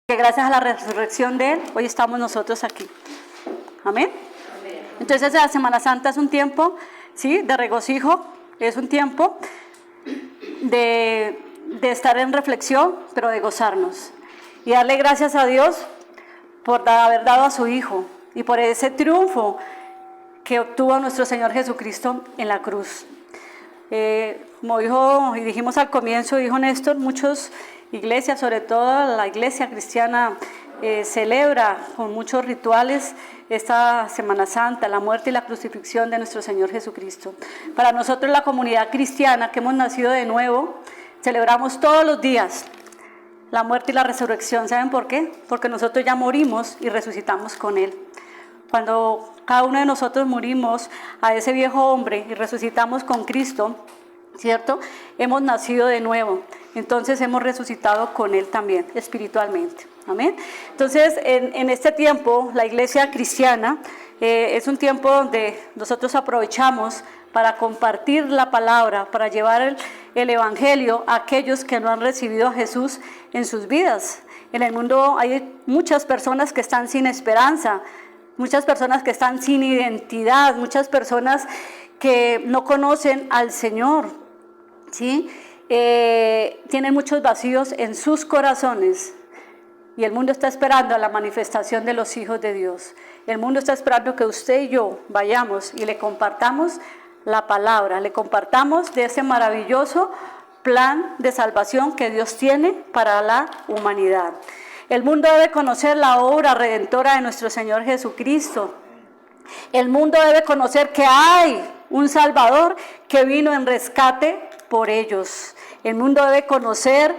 Que gracias a la resurrección de Él, hoy estamos nosotros aquí. Amén. Entonces la Semana Santa es un tiempo, ¿sí?, de regocijo, es un tiempo de estar en reflexión, pero de gozarnos. Y darle gracias a Dios por haber dado a su Hijo y por ese triunfo que obtuvo nuestro Señor Jesucristo en la cruz. Como dijo y dijimos al comienzo, dijo Néstor, muchas iglesias, sobre todo la iglesia cristiana, celebra con muchos rituales esta Semana Santa, la muerte y la crucifixión de nuestro Señor Jesucristo. Para nosotros, la comunidad cristiana que hemos nacido de nuevo, celebramos todos los días la muerte y la resurrección. ¿Saben por qué? Porque nosotros ya morimos y resucitamos con Él. Cuando cada uno de nosotros morimos a ese viejo hombre y resucitamos con Cristo, ¿cierto?, hemos nacido de nuevo. Entonces hemos resucitado con Él también, espiritualmente. Amén. Entonces, en este tiempo, la iglesia cristiana es un tiempo donde nosotros aprovechamos para compartir la palabra, para llevar el evangelio a aquellos que no han recibido a Jesús en sus vidas. En el mundo hay muchas personas que están sin esperanza, muchas personas que están sin identidad, muchas personas que no conocen al Señor, ¿sí? Tienen muchos vacíos en sus corazones. Y el mundo está esperando a la manifestación de los hijos de Dios. El mundo está esperando que usted y yo vayamos y le compartamos la palabra, le compartamos de ese maravilloso plan de salvación que Dios tiene para la humanidad. El mundo debe conocer la obra redentora de nuestro Señor Jesucristo. El mundo debe conocer que hay un Salvador que vino en rescate por ellos. El mundo debe conocer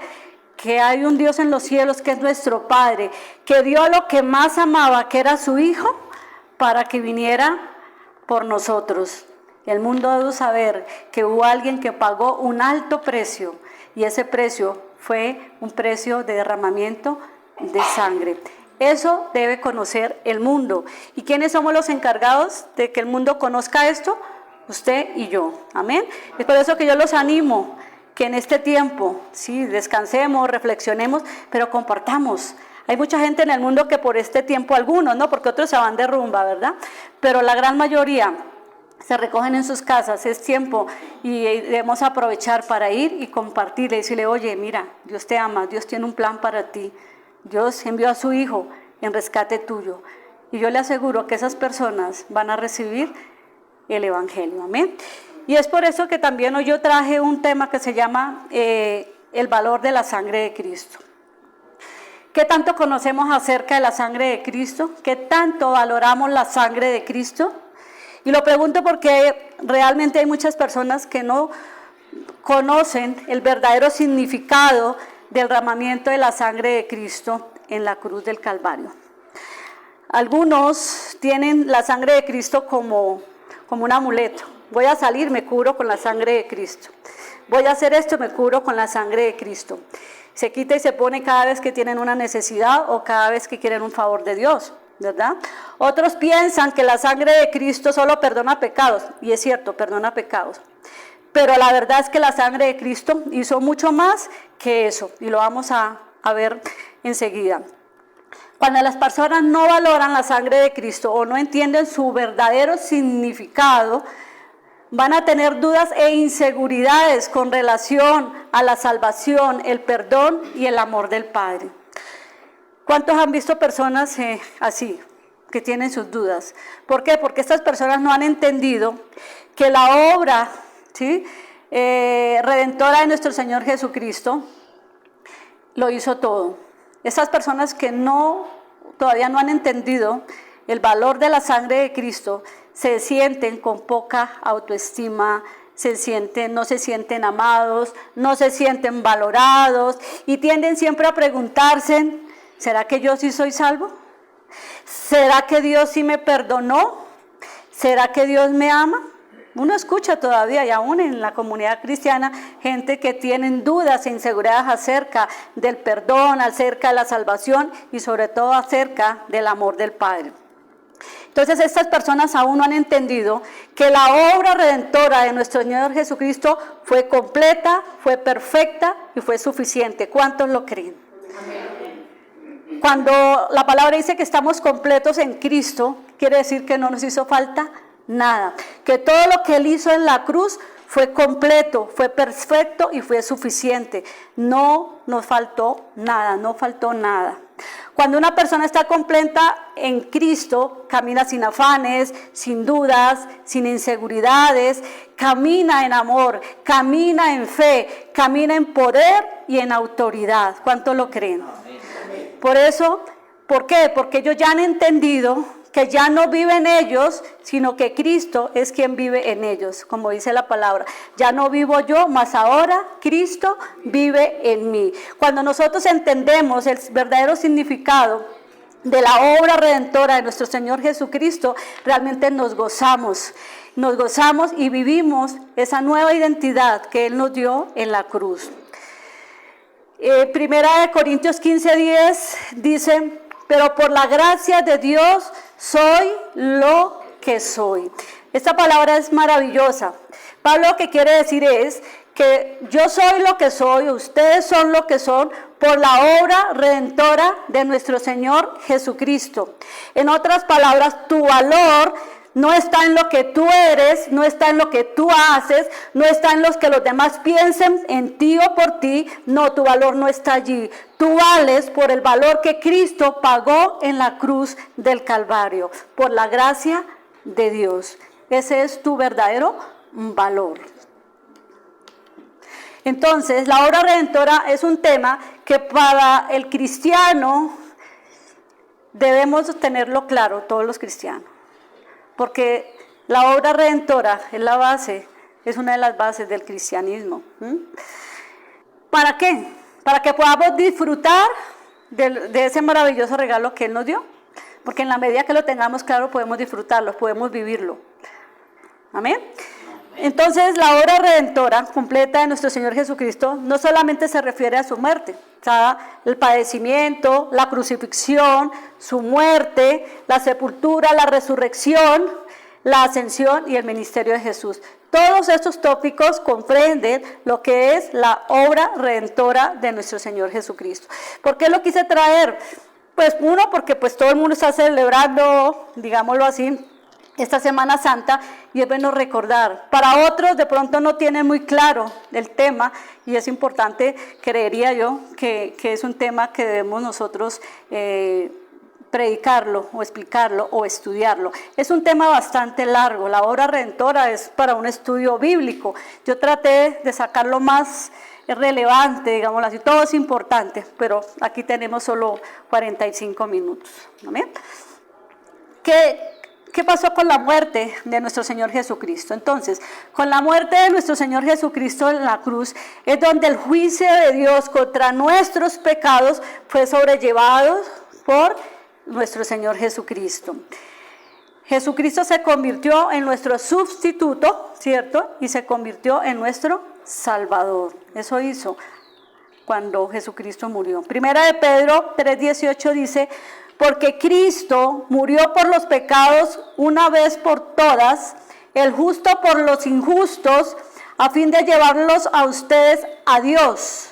que hay un Dios en los cielos que es nuestro Padre, que dio a lo que más amaba, que era su Hijo, para que viniera por nosotros. El mundo debe saber que hubo alguien que pagó un alto precio, y ese precio fue un precio de derramamiento de sangre. Eso debe conocer el mundo. ¿Y quiénes somos los encargados de que el mundo conozca esto? Usted y yo. Amén. Es por eso que yo los animo que en este tiempo, sí, descansemos, reflexionemos, pero compartamos. Hay mucha gente en el mundo que por este tiempo, algunos, ¿no?, porque otros se van de rumba, ¿verdad? Pero la gran mayoría se recogen en sus casas. Es tiempo y debemos aprovechar para ir y compartir y decirle, oye, mira, Dios te ama, Dios tiene un plan para ti. Dios envió a su Hijo en rescate tuyo. Y yo le aseguro que esas personas van a recibir el Evangelio. Amén. Y es por eso que también hoy yo traje un tema que se llama el valor de la sangre de Cristo. ¿Qué tanto conocemos acerca de la sangre de Cristo? ¿Qué tanto valoramos la sangre de Cristo? Y lo pregunto porque realmente hay muchas personas que no conocen el verdadero significado del derramamiento de la sangre de Cristo en la cruz del Calvario. Algunos tienen la sangre de Cristo como un amuleto. Voy a salir, me cubro con la sangre de Cristo. Voy a hacer esto, me cubro con la sangre de Cristo. Se quita y se pone cada vez que tienen una necesidad o cada vez que quieren un favor de Dios, ¿verdad? Otros piensan que la sangre de Cristo solo perdona pecados. Y es cierto, perdona pecados. Pero la verdad es que la sangre de Cristo hizo mucho más que eso. Y lo vamos a ver enseguida. Cuando las personas no valoran la sangre de Cristo o no entienden su verdadero significado, van a tener dudas e inseguridades con relación a la salvación, el perdón y el amor del Padre. ¿Cuántos han visto personas así, que tienen sus dudas? ¿Por qué? Porque estas personas no han entendido que la obra, ¿sí?, redentora de nuestro Señor Jesucristo lo hizo todo. Estas personas que todavía no han entendido el valor de la sangre de Cristo, se sienten con poca autoestima, no se sienten amados, no se sienten valorados y tienden siempre a preguntarse, ¿será que yo sí soy salvo? ¿Será que Dios sí me perdonó? ¿Será que Dios me ama? Uno escucha todavía, y aún en la comunidad cristiana, gente que tienen dudas e inseguridades acerca del perdón, acerca de la salvación y sobre todo acerca del amor del Padre. Entonces estas personas aún no han entendido que la obra redentora de nuestro Señor Jesucristo fue completa, fue perfecta y fue suficiente. ¿Cuántos lo creen? Cuando la palabra dice que estamos completos en Cristo, quiere decir que no nos hizo falta nada. Que todo lo que Él hizo en la cruz fue completo, fue perfecto y fue suficiente. No nos faltó nada, no faltó nada. Cuando una persona está completa en Cristo, camina sin afanes, sin dudas, sin inseguridades, camina en amor, camina en fe, camina en poder y en autoridad. ¿Cuántos lo creen? Por eso, ¿por qué? Porque ellos ya han entendido que ya no viven ellos, sino que Cristo es quien vive en ellos, como dice la palabra. Ya no vivo yo, mas ahora Cristo vive en mí. Cuando nosotros entendemos el verdadero significado de la obra redentora de nuestro Señor Jesucristo, realmente nos gozamos y vivimos esa nueva identidad que Él nos dio en la cruz. Primera de Corintios 15:10 dice: pero por la gracia de Dios soy lo que soy. Esta palabra es maravillosa. Pablo lo que quiere decir es que yo soy lo que soy, ustedes son lo que son, por la obra redentora de nuestro Señor Jesucristo. En otras palabras, tu valor no está en lo que tú eres, no está en lo que tú haces, no está en lo que los demás piensen en ti o por ti. No, tu valor no está allí. Tú vales por el valor que Cristo pagó en la cruz del Calvario, por la gracia de Dios. Ese es tu verdadero valor. Entonces, la obra redentora es un tema que para el cristiano debemos tenerlo claro, todos los cristianos. Porque la obra redentora es la base, es una de las bases del cristianismo. ¿Para qué? Para que podamos disfrutar de ese maravilloso regalo que Él nos dio. Porque en la medida que lo tengamos claro, podemos disfrutarlo, podemos vivirlo. Amén. Entonces, la obra redentora completa de nuestro Señor Jesucristo no solamente se refiere a su muerte, o sea, el padecimiento, la crucifixión, su muerte, la sepultura, la resurrección, la ascensión y el ministerio de Jesús. Todos estos tópicos comprenden lo que es la obra redentora de nuestro Señor Jesucristo. ¿Por qué lo quise traer? Pues uno, porque pues todo el mundo está celebrando, digámoslo así, esta Semana Santa, y es bueno recordar. Para otros de pronto no tienen muy claro el tema, y es importante, creería yo, que es un tema que debemos nosotros predicarlo o explicarlo o estudiarlo. Es un tema bastante largo. La obra redentora es para un estudio bíblico. Yo traté de sacar lo más relevante, digámoslo así. Todo es importante, pero aquí tenemos solo 45 minutos. ¿Amén? ¿Qué pasó con la muerte de nuestro Señor Jesucristo? Entonces, con la muerte de nuestro Señor Jesucristo en la cruz, es donde el juicio de Dios contra nuestros pecados fue sobrellevado por nuestro Señor Jesucristo. Jesucristo se convirtió en nuestro sustituto, ¿cierto? Y se convirtió en nuestro Salvador. Eso hizo cuando Jesucristo murió. Primera de Pedro 3:18 dice: porque Cristo murió por los pecados una vez por todas, el justo por los injustos, a fin de llevarlos a ustedes a Dios.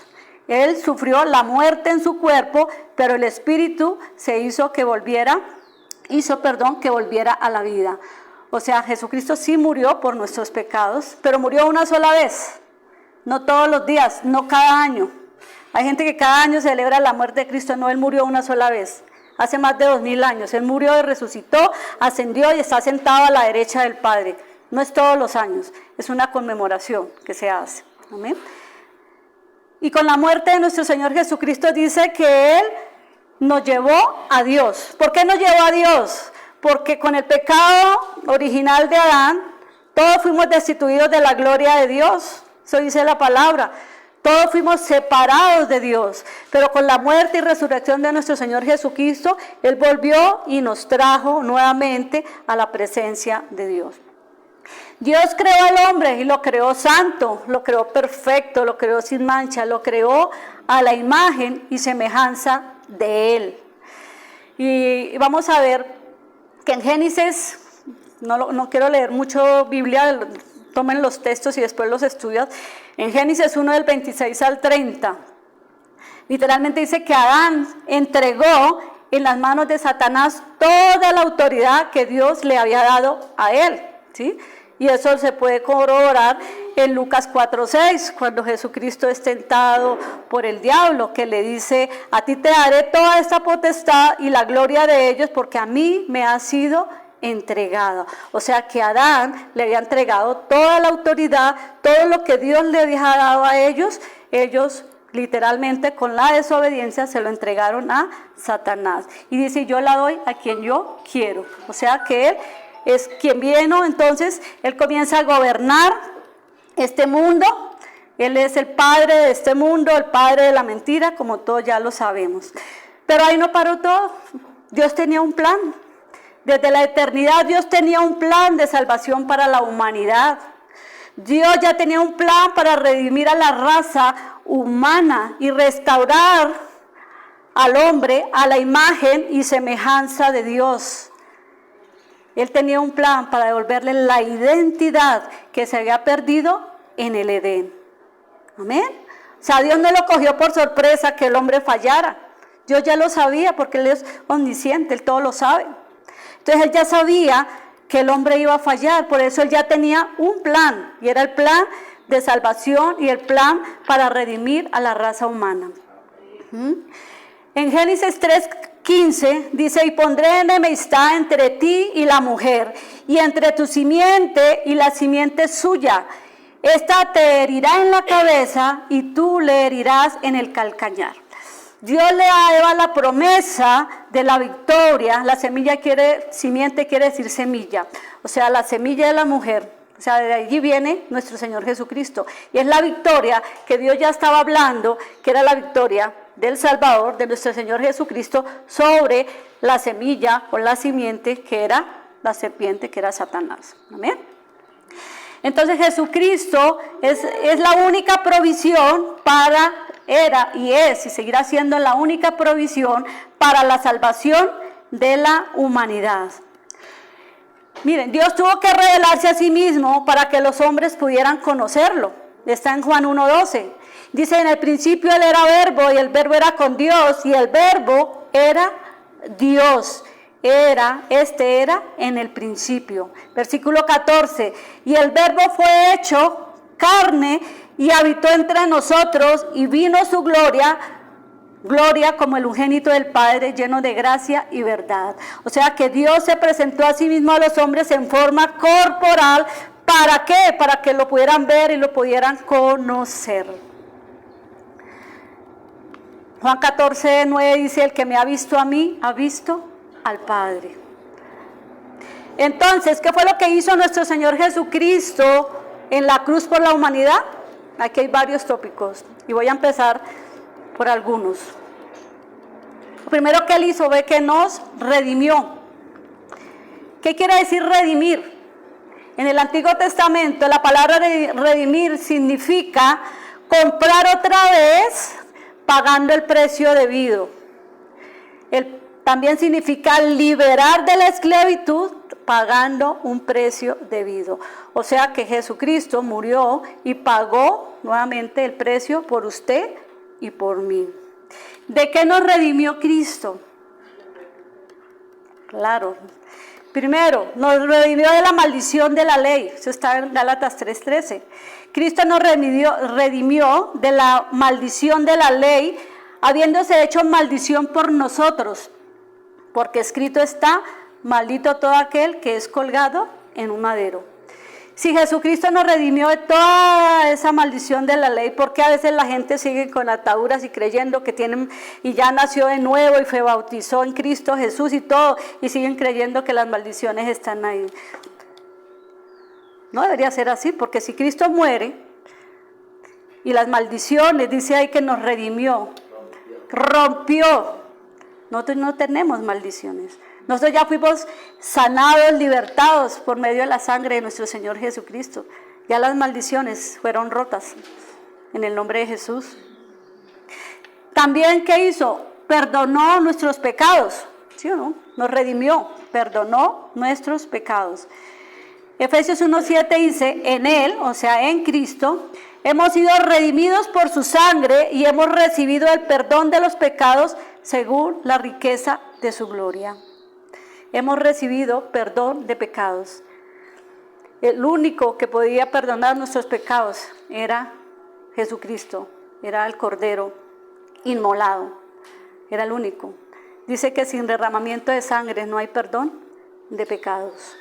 Él sufrió la muerte en su cuerpo, pero el Espíritu hizo que volviera a la vida. O sea, Jesucristo sí murió por nuestros pecados, pero murió una sola vez, no todos los días, no cada año. Hay gente que cada año celebra la muerte de Cristo. No, Él murió una sola vez. Hace más de 2000 años. Él murió y resucitó, ascendió y está sentado a la derecha del Padre. No es todos los años, es una conmemoración que se hace. Amén. Y con la muerte de nuestro Señor Jesucristo dice que Él nos llevó a Dios. ¿Por qué nos llevó a Dios? Porque con el pecado original de Adán, todos fuimos destituidos de la gloria de Dios. Eso dice la palabra. Todos fuimos separados de Dios, pero con la muerte y resurrección de nuestro Señor Jesucristo, Él volvió y nos trajo nuevamente a la presencia de Dios. Dios creó al hombre y lo creó santo, lo creó perfecto, lo creó sin mancha, lo creó a la imagen y semejanza de Él. Y vamos a ver que en Génesis, no quiero leer mucho Biblia, tomen los textos y después los estudias. En Génesis 1 del 26 al 30, Literalmente dice que Adán entregó en las manos de Satanás toda la autoridad que Dios le había dado a él, ¿sí? Y eso se puede corroborar en Lucas 4:6, cuando Jesucristo es tentado por el diablo, que le dice: a ti te daré toda esta potestad y la gloria de ellos, porque a mí me ha sido entregado. O sea que Adán le había entregado toda la autoridad, todo lo que Dios le había dado a ellos, ellos literalmente con la desobediencia se lo entregaron a Satanás. Y dice: yo la doy a quien yo quiero. O sea que él es quien vino, entonces él comienza a gobernar este mundo. Él es el padre de este mundo, el padre de la mentira, como todos ya lo sabemos. Pero ahí no paró todo. Dios tenía un plan. Desde la eternidad Dios tenía un plan de salvación para la humanidad. Dios ya tenía un plan para redimir a la raza humana y restaurar al hombre a la imagen y semejanza de Dios. Él tenía un plan para devolverle la identidad que se había perdido en el Edén. Amén. O sea, Dios no lo cogió por sorpresa que el hombre fallara. Dios ya lo sabía porque Él es omnisciente, Él todo lo sabe. Entonces Él ya sabía que el hombre iba a fallar, por eso Él ya tenía un plan, y era el plan de salvación y el plan para redimir a la raza humana. En Génesis 3:15 dice: y pondré enemistad entre ti y la mujer, y entre tu simiente y la simiente suya. Esta te herirá en la cabeza y tú le herirás en el calcañar. Dios le da a Eva la promesa de la victoria. La simiente quiere decir semilla, o sea, la semilla de la mujer. O sea, de allí viene nuestro Señor Jesucristo. Y es la victoria que Dios ya estaba hablando, que era la victoria del Salvador, de nuestro Señor Jesucristo, sobre la semilla o la simiente que era la serpiente, que era Satanás. Amén. Entonces Jesucristo es la única provisión era y es y seguirá siendo la única provisión para la salvación de la humanidad. Miren, Dios tuvo que revelarse a sí mismo para que los hombres pudieran conocerlo. Está en Juan 1:12. Dice: en el principio Él era verbo, y el verbo era con Dios, y el verbo era Dios. Era en el principio. Versículo 14. Y el verbo fue hecho carne y habitó entre nosotros, y vino su gloria como el unigénito del Padre, lleno de gracia y verdad. O sea que Dios se presentó a sí mismo a los hombres en forma corporal. ¿Para qué? Para que lo pudieran ver y lo pudieran conocer. Juan 14:9 dice: el que me ha visto a mí, ha visto al Padre. Entonces, ¿qué fue lo que hizo nuestro Señor Jesucristo en la cruz por la humanidad? Aquí hay varios tópicos y voy a empezar por algunos. Lo primero que Él hizo fue que nos redimió. ¿Qué quiere decir redimir? En el Antiguo Testamento la palabra redimir significa comprar otra vez pagando el precio debido. También significa liberar de la esclavitud pagando un precio debido. O sea que Jesucristo murió y pagó nuevamente el precio por usted y por mí. ¿De qué nos redimió Cristo? Claro. Primero, nos redimió de la maldición de la ley. Eso está en Gálatas 3:13. Cristo nos redimió de la maldición de la ley, habiéndose hecho maldición por nosotros. Porque escrito está: maldito todo aquel que es colgado en un madero. Si Jesucristo nos redimió de toda esa maldición de la ley, ¿por qué a veces la gente sigue con ataduras y creyendo que tienen y ya nació de nuevo y fue bautizó en Cristo Jesús y todo, y siguen creyendo que las maldiciones están ahí? No debería ser así, porque si Cristo muere y las maldiciones, dice ahí que nos redimió, rompió. Nosotros no tenemos maldiciones. Nosotros ya fuimos sanados, libertados por medio de la sangre de nuestro Señor Jesucristo. Ya las maldiciones fueron rotas en el nombre de Jesús. También, ¿qué hizo? Perdonó nuestros pecados. ¿Sí o no? Nos redimió, perdonó nuestros pecados. Efesios 1:7 dice: en Él, o sea, en Cristo, Hemos sido redimidos por su sangre y hemos recibido el perdón de los pecados según la riqueza de su gloria. Hemos recibido perdón de pecados. El único que podía perdonar nuestros pecados era Jesucristo, era el Cordero inmolado, era el único. Dice que sin derramamiento de sangre no hay perdón de pecados.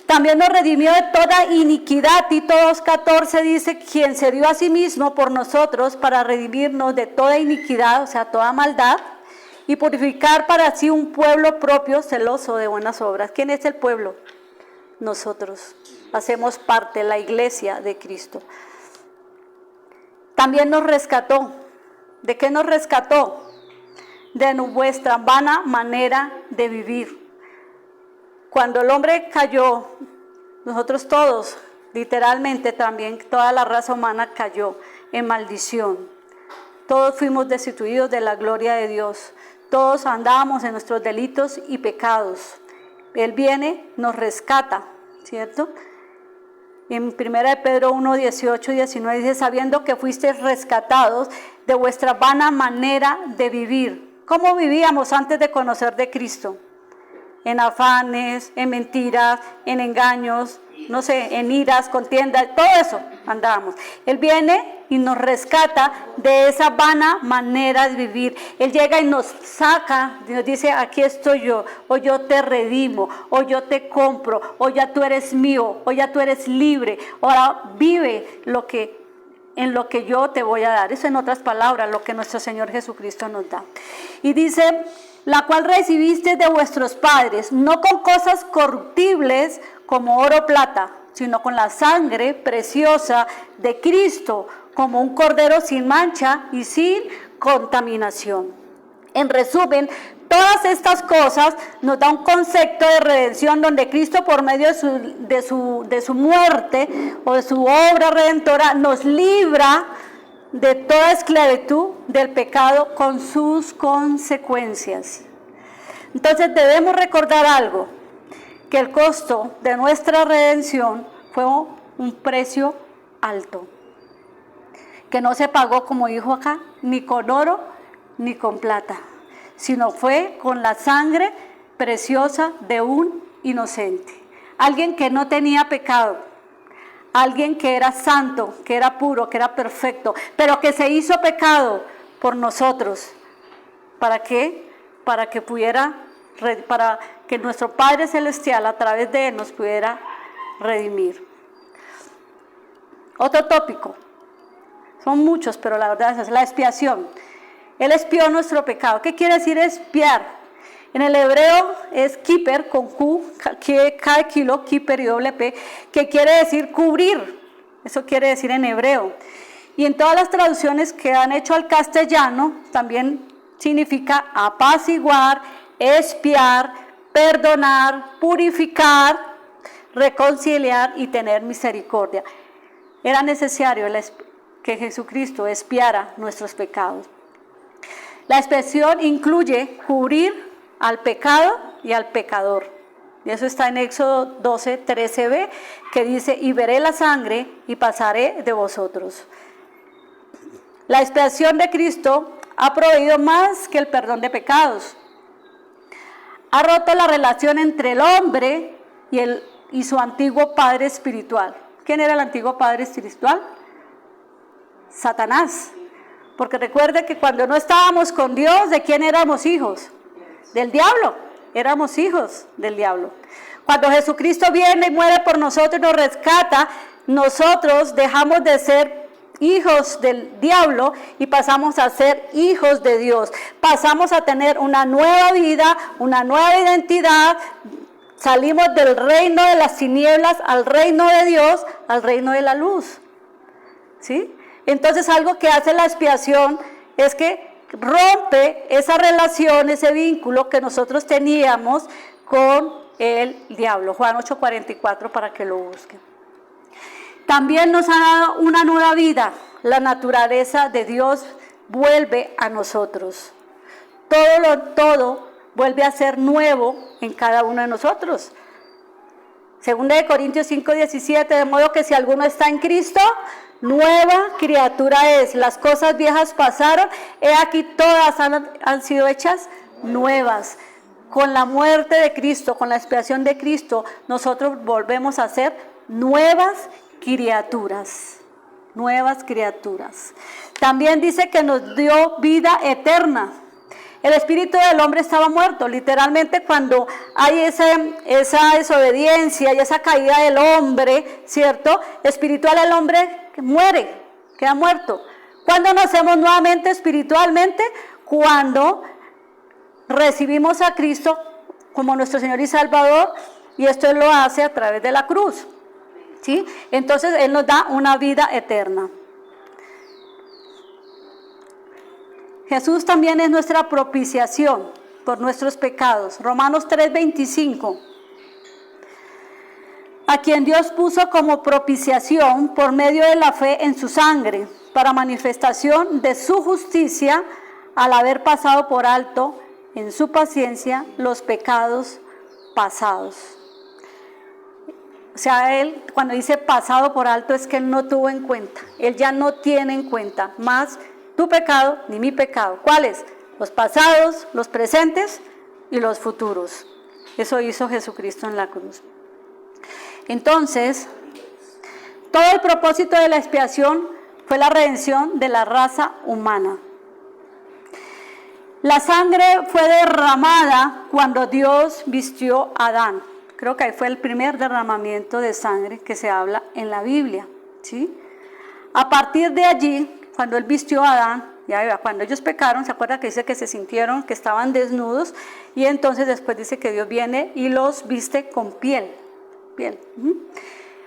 También nos redimió de toda iniquidad. Tito 2:14 dice, quien se dio a sí mismo por nosotros para redimirnos de toda iniquidad, o sea, toda maldad, y purificar para sí un pueblo propio celoso de buenas obras. ¿Quién es el pueblo? Nosotros. Hacemos parte de la iglesia de Cristo. También nos rescató. ¿De qué nos rescató? De nuestra vana manera de vivir. Cuando el hombre cayó, nosotros todos, literalmente también toda la raza humana cayó en maldición. Todos fuimos destituidos de la gloria de Dios. Todos andábamos en nuestros delitos y pecados. Él viene, nos rescata, ¿cierto? En 1 Pedro 1, 18 y 19 dice, sabiendo que fuisteis rescatados de vuestra vana manera de vivir. ¿Cómo vivíamos antes de conocer de Cristo? En afanes, en mentiras, en engaños, no sé, en iras, contiendas, todo eso andábamos. Él viene y nos rescata de esa vana manera de vivir. Él llega y nos saca, nos dice, aquí estoy yo, o yo te redimo, o yo te compro, o ya tú eres mío, o ya tú eres libre. Ahora vive en lo que yo te voy a dar. Eso en otras palabras, lo que nuestro Señor Jesucristo nos da. Y dice, la cual recibiste de vuestros padres, no con cosas corruptibles como oro o plata, sino con la sangre preciosa de Cristo, como un cordero sin mancha y sin contaminación. En resumen, todas estas cosas nos da un concepto de redención donde Cristo por medio de su muerte o de su obra redentora nos libra de toda esclavitud del pecado con sus consecuencias. Entonces debemos recordar algo, que el costo de nuestra redención fue un precio alto, que no se pagó, como dijo acá, ni con oro ni con plata, sino fue con la sangre preciosa de un inocente, alguien que no tenía pecado, alguien que era santo, que era puro, que era perfecto, pero que se hizo pecado por nosotros. ¿Para qué? Para que nuestro Padre Celestial a través de Él nos pudiera redimir. Otro tópico, son muchos, pero la verdad es la expiación. Él expió nuestro pecado. ¿Qué quiere decir expiar? En el hebreo es kiper con Q, cada kilo, kiper y doble P, que quiere decir cubrir. Eso quiere decir en hebreo. Y en todas las traducciones que han hecho al castellano, también significa apaciguar, expiar, perdonar, purificar, reconciliar y tener misericordia. Era necesario que Jesucristo expiara nuestros pecados. La expiación incluye cubrir al pecado y al pecador. Y eso está en Éxodo 12, 13b, que dice, y veré la sangre y pasaré de vosotros. La expiación de Cristo ha proveído más que el perdón de pecados. Ha roto la relación entre el hombre y su antiguo padre espiritual. ¿Quién era el antiguo padre espiritual? Satanás. Porque recuerde que cuando no estábamos con Dios, ¿de quién éramos hijos? Del diablo. Éramos hijos del diablo. Cuando Jesucristo viene y muere por nosotros y nos rescata, nosotros dejamos de ser hijos del diablo y pasamos a ser hijos de Dios. Pasamos a tener una nueva vida, una nueva identidad. Salimos del reino de las tinieblas al reino de Dios, al reino de la luz. ¿Sí? Entonces algo que hace la expiación es que rompe esa relación, ese vínculo que nosotros teníamos con el diablo. Juan 8:44 para que lo busquen. También nos ha dado una nueva vida. La naturaleza de Dios vuelve a nosotros. Todo vuelve a ser nuevo en cada uno de nosotros. Segunda de Corintios 5:17, de modo que si alguno está en Cristo, nueva criatura es. Las cosas viejas pasaron, he aquí todas han sido hechas nuevas. Con la muerte de Cristo, con la expiación de Cristo, nosotros volvemos a ser nuevas criaturas. Nuevas criaturas. También dice que nos dio vida eterna. El espíritu del hombre estaba muerto. Literalmente cuando hay esa desobediencia y esa caída del hombre, ¿cierto? Espiritual, el hombre muere, queda muerto. ¿Cuándo nacemos nuevamente espiritualmente? Cuando recibimos a Cristo como nuestro Señor y Salvador, y esto Él lo hace a través de la cruz, ¿sí? Entonces Él nos da una vida eterna. Jesús también es nuestra propiciación por nuestros pecados. Romanos 3:25. A quien Dios puso como propiciación por medio de la fe en su sangre, para manifestación de su justicia, al haber pasado por alto en su paciencia los pecados pasados. O sea, Él cuando dice pasado por alto es que Él no tuvo en cuenta. Él ya no tiene en cuenta más tu pecado ni mi pecado. ¿Cuáles? Los pasados, los presentes y los futuros. Eso hizo Jesucristo en la cruz. Entonces, todo el propósito de la expiación fue la redención de la raza humana. La sangre fue derramada cuando Dios vistió a Adán. Creo que ahí fue el primer derramamiento de sangre que se habla en la Biblia, ¿sí? A partir de allí, cuando Él vistió a Adán, ya cuando ellos pecaron, ¿se acuerda que dice que se sintieron que estaban desnudos? Y entonces después dice que Dios viene y los viste con piel.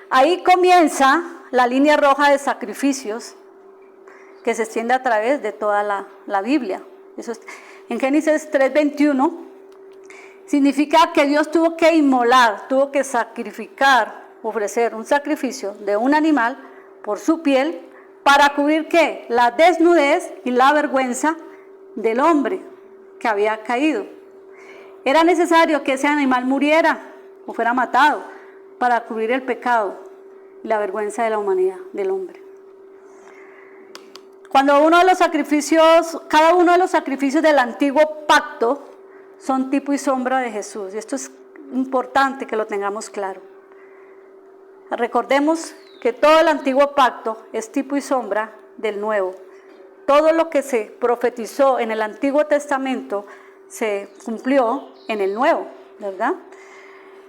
Ahí comienza la línea roja de sacrificios que se extiende a través de toda la Biblia. Eso es, en Génesis 3:21 significa que Dios tuvo que inmolar, tuvo que sacrificar, ofrecer un sacrificio de un animal por su piel para cubrir ¿qué? La desnudez y la vergüenza del hombre que había caído. Era necesario que ese animal muriera o fuera matado para cubrir el pecado y la vergüenza de la humanidad, del hombre. Cuando cada uno de los sacrificios del antiguo pacto son tipo y sombra de Jesús. Y esto es importante que lo tengamos claro. Recordemos que todo el antiguo pacto es tipo y sombra del nuevo. Todo lo que se profetizó en el Antiguo Testamento se cumplió en el Nuevo, ¿verdad?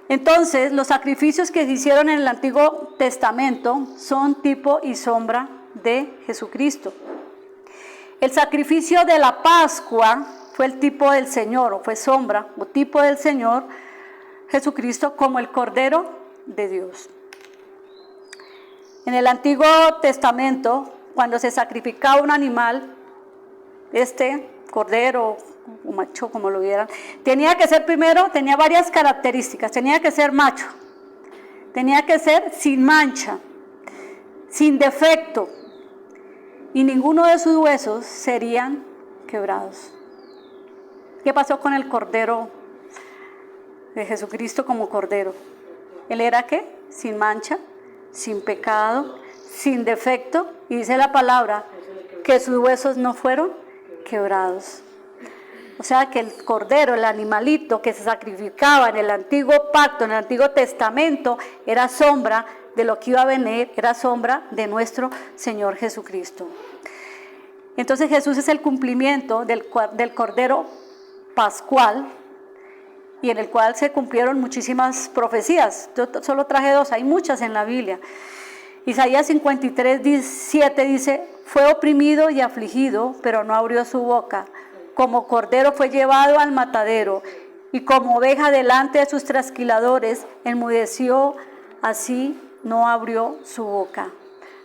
Entonces, los sacrificios que se hicieron en el Antiguo Testamento son tipo y sombra de Jesucristo. El sacrificio de la Pascua fue el tipo del Señor, o fue sombra, o tipo del Señor Jesucristo como el Cordero de Dios. En el Antiguo Testamento, cuando se sacrificaba un animal, cordero o macho, como lo vieran, tenía que ser primero, tenía varias características. Tenía que ser macho, tenía que ser sin mancha, sin defecto, y ninguno de sus huesos serían quebrados. ¿Qué pasó con el cordero de Jesucristo como cordero? Él era ¿qué? Sin mancha, sin pecado, sin defecto, y dice la palabra que sus huesos no fueron quebrados. O sea que el cordero, el animalito que se sacrificaba en el antiguo pacto, en el Antiguo Testamento, era sombra de lo que iba a venir, era sombra de nuestro Señor Jesucristo. Entonces Jesús es el cumplimiento del cordero pascual, y en el cual se cumplieron muchísimas profecías. Yo solo traje 2, hay muchas en la Biblia. Isaías 53:7 dice: fue oprimido y afligido, pero no abrió su boca. Como cordero fue llevado al matadero, y como oveja delante de sus trasquiladores, enmudeció, así no abrió su boca.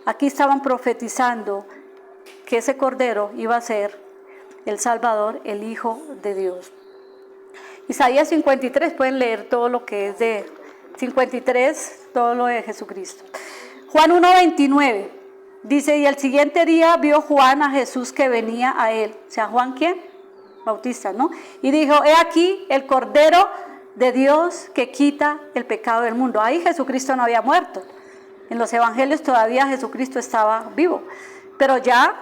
Aquí estaban profetizando que ese cordero iba a ser el Salvador, el Hijo de Dios. Isaías 53, pueden leer todo lo que es de 53, todo lo de Jesucristo. Juan 1:29 dice: y el siguiente día vio Juan a Jesús que venía a él. O sea, ¿Juan quién? Bautista, ¿no? Y dijo: he aquí el Cordero de Dios que quita el pecado del mundo. Ahí Jesucristo no había muerto. En los evangelios todavía Jesucristo estaba vivo. Pero ya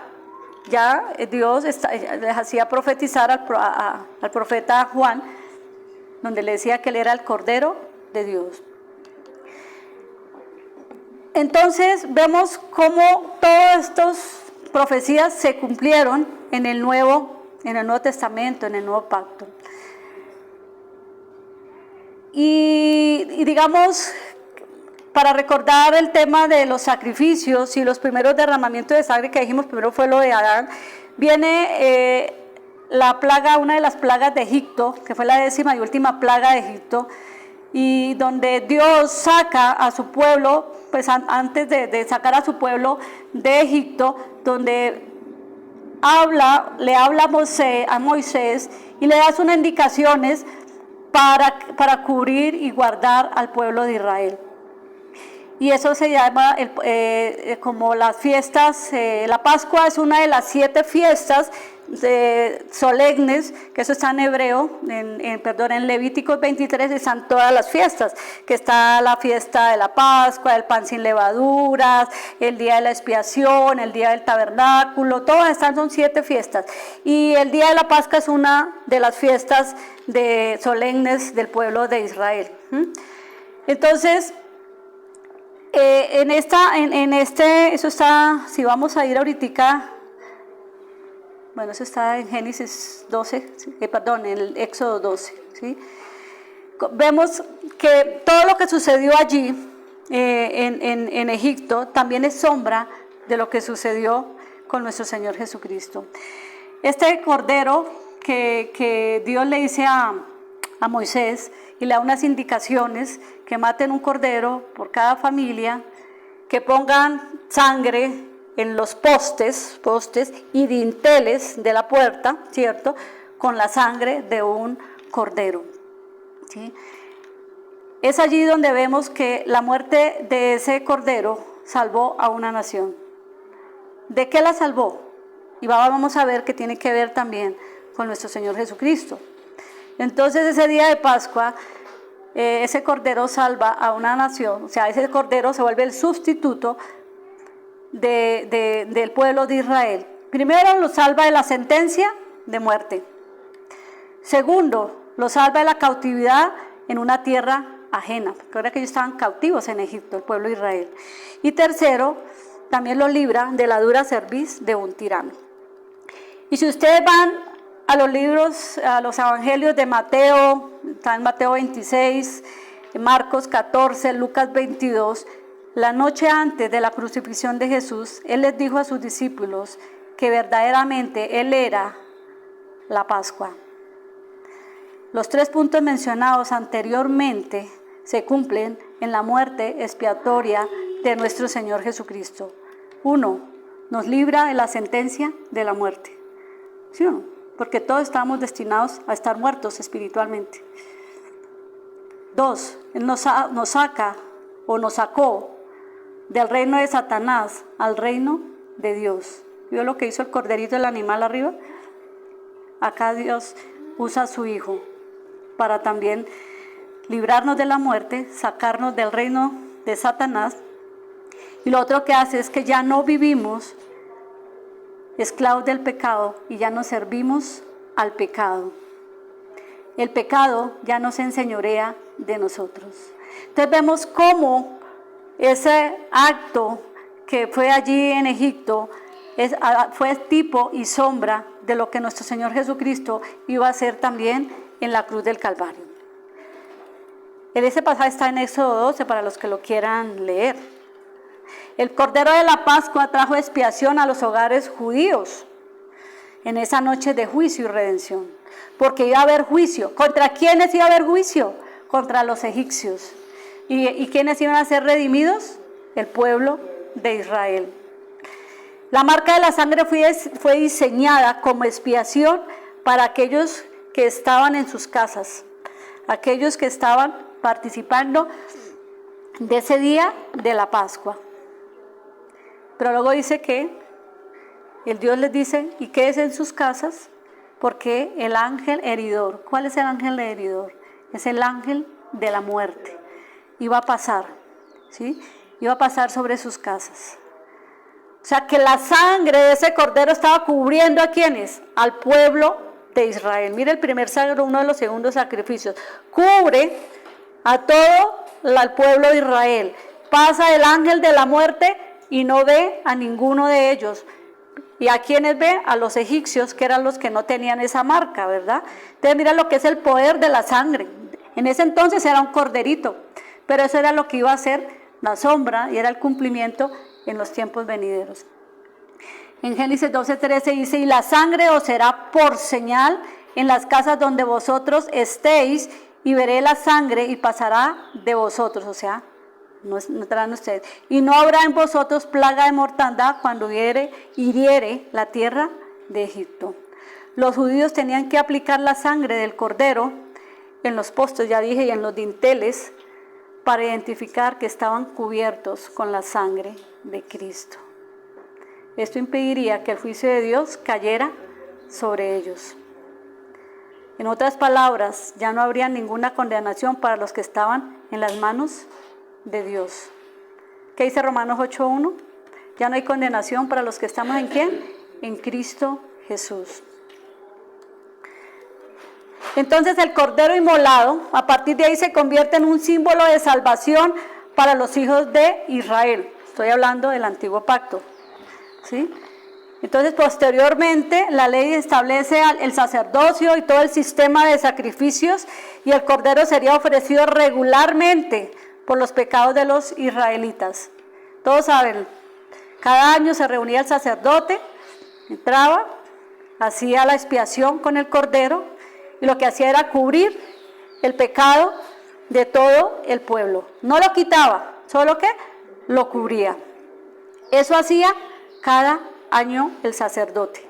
Dios les hacía profetizar al profeta Juan, donde le decía que él era el Cordero de Dios. Entonces vemos cómo todas estas profecías se cumplieron en el Nuevo Testamento, en el Nuevo Pacto. Y digamos, para recordar el tema de los sacrificios y los primeros derramamientos de sangre que dijimos, primero fue lo de Adán, viene la plaga, una de las plagas de Egipto, que fue la 10ª y última plaga de Egipto, y donde Dios saca a su pueblo, pues antes de sacar a su pueblo de Egipto, donde le habla a Moisés y le da unas indicaciones para cubrir y guardar al pueblo de Israel. Y eso se llama como las fiestas, la Pascua es una de las 7 fiestas solemnes, que eso está en hebreo, en Levíticos 23 están todas las fiestas, que está la fiesta de la Pascua, el pan sin levaduras, el día de la expiación, el día del tabernáculo, todas estas son 7 fiestas. Y el día de la Pascua es una de las fiestas solemnes del pueblo de Israel. Entonces, eso está, si vamos a ir ahorita, bueno, eso está en Génesis 12, en el Éxodo 12, ¿sí? Vemos que todo lo que sucedió allí en Egipto también es sombra de lo que sucedió con nuestro Señor Jesucristo. Este cordero que Dios le dice a Moisés y le da unas indicaciones, que maten un cordero por cada familia, que pongan sangre en los postes y dinteles de la puerta, ¿cierto?, con la sangre de un cordero, ¿sí? Es allí donde vemos que la muerte de ese cordero salvó a una nación. ¿De qué la salvó? Y vamos a ver que tiene que ver también con nuestro Señor Jesucristo. Entonces ese día de Pascua, ese cordero salva a una nación, o sea, ese cordero se vuelve el sustituto del pueblo de Israel. Primero, lo salva de la sentencia de muerte. Segundo, lo salva de la cautividad en una tierra ajena, porque ahora que ellos estaban cautivos en Egipto, el pueblo de Israel. Y tercero, también lo libra de la dura cerviz de un tirano. Y si ustedes van a los libros, a los evangelios de Mateo, está en Mateo 26, Marcos 14, Lucas 22, la noche antes de la crucifixión de Jesús, Él les dijo a sus discípulos que verdaderamente Él era la Pascua. Los 3 puntos mencionados anteriormente se cumplen en la muerte expiatoria de nuestro Señor Jesucristo. 1, nos libra de la sentencia de la muerte. ¿Sí o no? Porque todos estamos destinados a estar muertos espiritualmente. 2, Él nos saca o nos sacó del reino de Satanás al reino de Dios. ¿Vio lo que hizo el corderito del animal arriba? Acá Dios usa a su Hijo para también librarnos de la muerte, sacarnos del reino de Satanás. Y lo otro que hace es que ya no vivimos esclavos del pecado y ya nos servimos al pecado. El pecado ya no se enseñorea de nosotros. Entonces vemos cómo ese acto que fue allí en Egipto fue tipo y sombra de lo que nuestro Señor Jesucristo iba a hacer también en la cruz del Calvario. Ese pasaje está en Éxodo 12 para los que lo quieran leer. El Cordero de la Pascua trajo expiación a los hogares judíos en esa noche de juicio y redención, porque iba a haber juicio. ¿Contra quiénes iba a haber juicio? Contra los egipcios. ¿Y quiénes iban a ser redimidos? El pueblo de Israel. La marca de la sangre fue diseñada como expiación para aquellos que estaban en sus casas, aquellos que estaban participando de ese día de la Pascua. Pero luego dice que el Dios les dice, y quédense en sus casas, porque el ángel heridor, ¿cuál es el ángel heridor? Es el ángel de la muerte. Iba a pasar, ¿sí? Iba a pasar sobre sus casas. O sea que la sangre de ese cordero estaba cubriendo ¿a quiénes? Al pueblo de Israel. Mire el primer sagro, uno de los segundos sacrificios. Cubre a todo el pueblo de Israel. Pasa el ángel de la muerte y no ve a ninguno de ellos. ¿Y a quiénes ve? A los egipcios, que eran los que no tenían esa marca, ¿verdad? Entonces mira lo que es el poder de la sangre. En ese entonces era un corderito, pero eso era lo que iba a ser la sombra y era el cumplimiento en los tiempos venideros. En Génesis 12:13 dice, y la sangre os será por señal en las casas donde vosotros estéis, y veré la sangre y pasará de vosotros, o sea, no estarán ustedes. Y no habrá en vosotros plaga de mortandad cuando hiriere la tierra de Egipto. Los judíos tenían que aplicar la sangre del cordero en los postes, ya dije, y en los dinteles, para identificar que estaban cubiertos con la sangre de Cristo. Esto impediría que el juicio de Dios cayera sobre ellos. En otras palabras, ya no habría ninguna condenación para los que estaban en las manos de Dios. ¿Qué dice Romanos 8:1? Ya no hay condenación para los que estamos ¿en quién? En Cristo Jesús. Entonces el cordero inmolado, a partir de ahí se convierte en un símbolo de salvación para los hijos de Israel. Estoy hablando del antiguo pacto, ¿sí? Entonces posteriormente la ley establece el sacerdocio y todo el sistema de sacrificios, y el cordero sería ofrecido regularmente por los pecados de los israelitas. Todos saben, cada año se reunía el sacerdote, entraba, hacía la expiación con el cordero, y lo que hacía era cubrir el pecado de todo el pueblo. No lo quitaba, solo que lo cubría. Eso hacía cada año el sacerdote.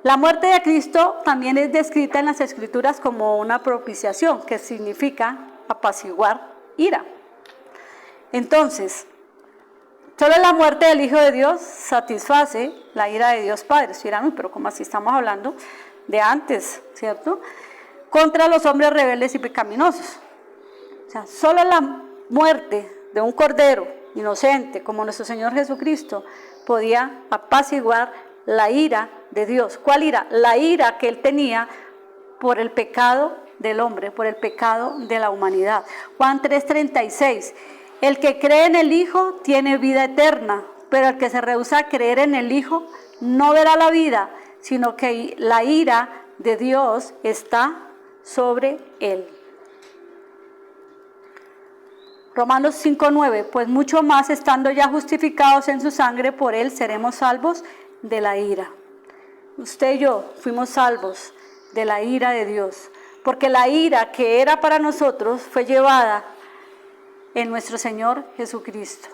La muerte de Cristo también es descrita en las Escrituras como una propiciación, que significa apaciguar ira. Entonces, solo la muerte del Hijo de Dios satisface la ira de Dios Padre. Si dirán, pero ¿cómo así estamos hablando de antes, cierto? Contra los hombres rebeldes y pecaminosos. O sea, solo la muerte de un cordero inocente como nuestro Señor Jesucristo podía apaciguar la ira de Dios. ¿Cuál ira? La ira que Él tenía por el pecado del hombre, por el pecado de la humanidad. Juan 3:36, el que cree en el Hijo tiene vida eterna, pero el que se rehúsa a creer en el Hijo no verá la vida, sino que la ira de Dios está sobre él. Romanos 5:9, pues mucho más estando ya justificados en su sangre, por él seremos salvos de la ira. Usted y yo fuimos salvos de la ira de Dios, porque la ira que era para nosotros fue llevada en nuestro Señor Jesucristo.